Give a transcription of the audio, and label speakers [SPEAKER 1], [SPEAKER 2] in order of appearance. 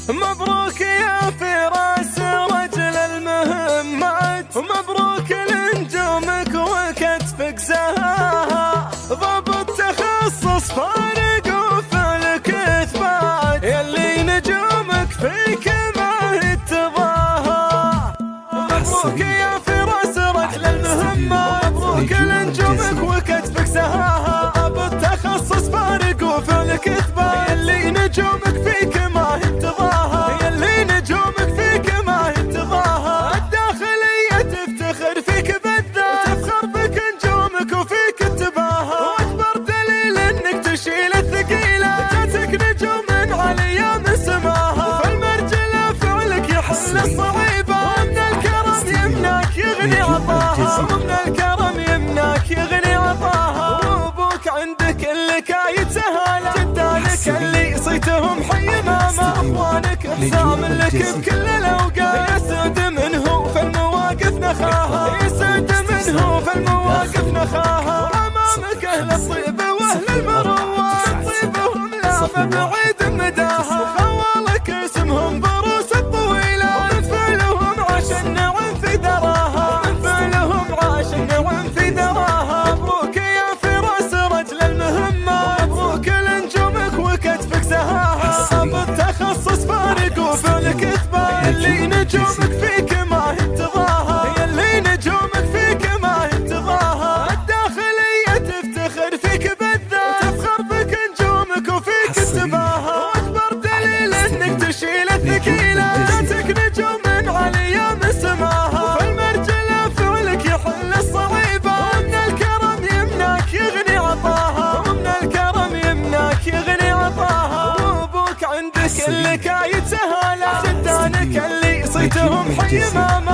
[SPEAKER 1] مبروك يا فراس رجل المهمات، ومبروك لنجومك وكتفك زهاها، ضبط تخصص فارق وفعلك اثبات، يلي نجومك فيك ما هي تضاهى. مبروك يا فراس رجل المهمات، مبروك لنجومك وكتفك زهاها، ضبط تخصص فارق وفعلك اثبات، يلي نجومك فيك ما هي تضاهى، يلي نجومك فيك ما هي تضاهى. الداخلية تفتخر فيك بالذات، تفخر بك نجومك وفيك تباهى، واكبر دليل انك تشيل الثقيلة، جاتك نجوم من عليا من سماها، وفي المرجلة فعلك يحل الصعيبة، ومن الكرم يمناك يغني عطاها، ومن الكرم يمناك يغني عطاها. وابوك عندك اللي كايد سهالة، جدانك اللي صيتهم حي ماما، اخوانك ابتسام لك بكل الاوقات، يسعد منه في المواقف نخاها، يسعد منه في المواقف نخاها. امامك اهل الطيب واهل المروات، طيبهم لا بعيد مداها، خوالك اسمهم بروس الطويلة، من فعلهم عاش النعم في ذراها، من فعلهم عاش النعم في ذراها. مبروك يا فراس رجل المهمة، مبروك لنجومك وكتفك زهاها، ضبط تخصص فارق وفعلك اثبات، يلي نجومك فيك ما هي تضاهى، يلي نجومك فيك ما هي تضاهى. الداخلية تفتخر فيك بالذات، تفخر بك نجومك وفيك تباهى، واكبر دليل انك تشيل الثقيلة، جاتك نجوم من عليا من سماها، وفي المرجلة فعلك يحل الصعيبة، ومن الكرم يمناك يغني عطاها، ومن الكرم يمناك يغني عطاها. وابوك عندك اللي كايد سهالة، جدانك اللي صيتهم حي ماما،